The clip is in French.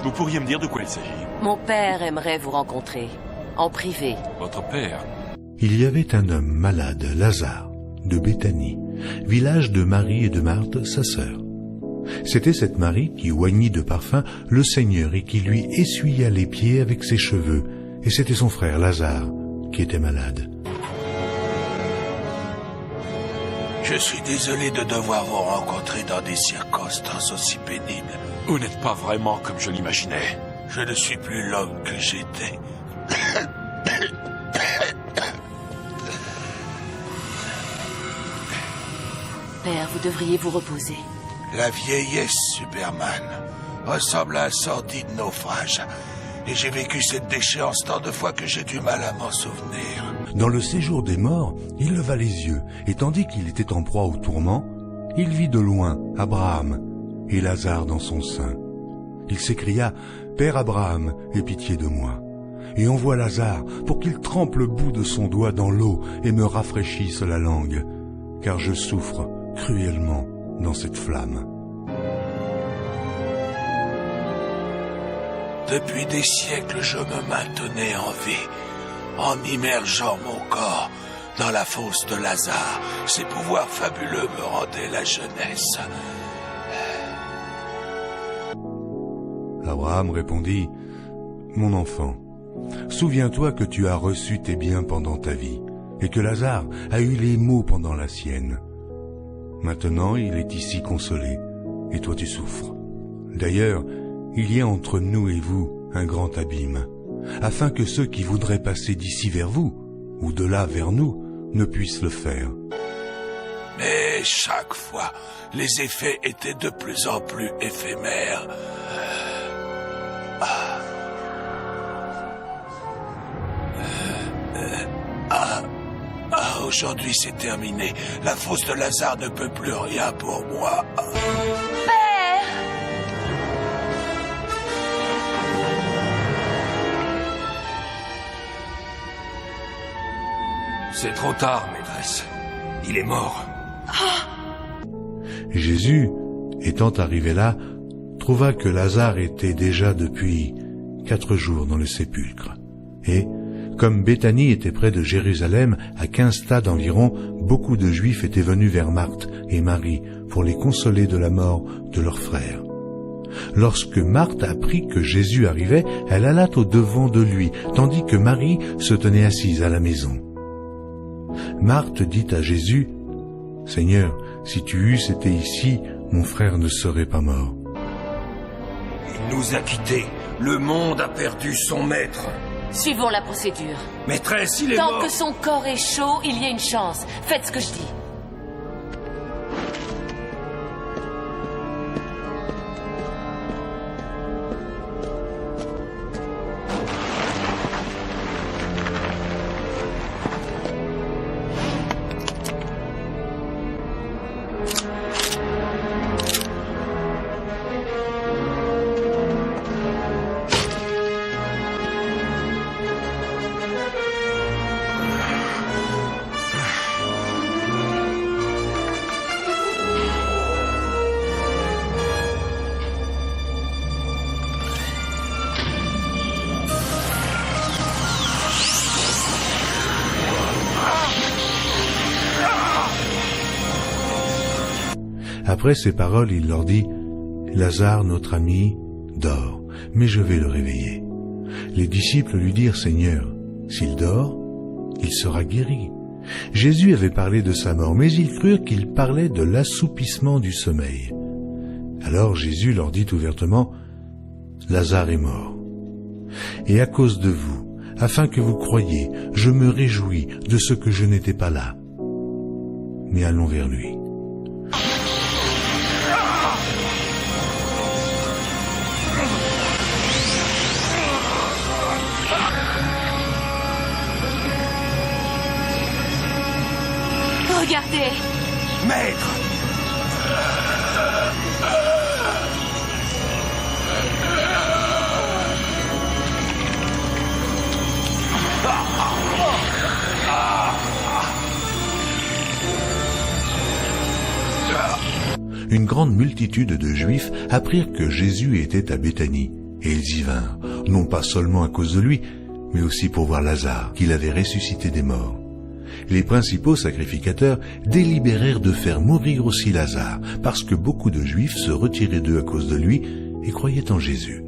Vous pourriez me dire de quoi il s'agit? Mon père aimerait vous rencontrer, en privé. Votre père? Il y avait un homme malade, Lazare, de Béthanie, village de Marie et de Marthe, sa sœur. C'était cette Marie qui oignit de parfum le Seigneur et qui lui essuya les pieds avec ses cheveux, et c'était son frère Lazare qui était malade. Je suis désolé de devoir vous rencontrer dans des circonstances aussi pénibles. Vous n'êtes pas vraiment comme je l'imaginais. Je ne suis plus l'homme que j'étais. Père, vous devriez vous reposer. La vieillesse, Superman, ressemble à un sordide naufrage. Et j'ai vécu cette déchéance tant de fois que j'ai du mal à m'en souvenir. Dans le séjour des morts, il leva les yeux, et tandis qu'il était en proie au tourment, il vit de loin Abraham et Lazare dans son sein. Il s'écria, « Père Abraham, aie pitié de moi, et envoie Lazare pour qu'il trempe le bout de son doigt dans l'eau et me rafraîchisse la langue, car je souffre cruellement dans cette flamme. » Depuis des siècles, je me maintenais en vie, en immergeant mon corps dans la fosse de Lazare. Ses pouvoirs fabuleux me rendaient la jeunesse. Abraham répondit, « Mon enfant, souviens-toi que tu as reçu tes biens pendant ta vie, et que Lazare a eu les maux pendant la sienne. Maintenant, il est ici consolé, et toi tu souffres. D'ailleurs, il y a entre nous et vous un grand abîme, afin que ceux qui voudraient passer d'ici vers vous, ou de là vers nous, ne puissent le faire. » Mais chaque fois, les effets étaient de plus en plus éphémères. Aujourd'hui, c'est terminé. La fosse de Lazare ne peut plus rien pour moi. Père! C'est trop tard, maîtresse. Il est mort. Jésus, étant arrivé là, trouva que Lazare était déjà depuis 4 jours dans le sépulcre. Et, comme Béthanie était près de Jérusalem, à 15 stades environ, beaucoup de Juifs étaient venus vers Marthe et Marie pour les consoler de la mort de leur frère. Lorsque Marthe apprit que Jésus arrivait, elle alla au-devant de lui, tandis que Marie se tenait assise à la maison. Marthe dit à Jésus, « Seigneur, si tu eusses été ici, mon frère ne serait pas mort. » Il nous a quittés. Le monde a perdu son maître. Suivons la procédure. Maîtresse, il est Tant mort. que son corps est chaud, il y a une chance. Faites ce que je dis. Après ces paroles, il leur dit, « Lazare, notre ami, dort, mais je vais le réveiller. » Les disciples lui dirent, « Seigneur, s'il dort, il sera guéri. » Jésus avait parlé de sa mort, mais ils crurent qu'il parlait de l'assoupissement du sommeil. Alors Jésus leur dit ouvertement, « Lazare est mort. Et à cause de vous, afin que vous croyiez, je me réjouis de ce que je n'étais pas là. Mais allons vers lui. » Regardez! Maître! Une grande multitude de Juifs apprirent que Jésus était à Béthanie, et ils y vinrent, non pas seulement à cause de lui, mais aussi pour voir Lazare, qu'il avait ressuscité des morts. Les principaux sacrificateurs délibérèrent de faire mourir aussi Lazare, parce que beaucoup de Juifs se retiraient d'eux à cause de lui et croyaient en Jésus.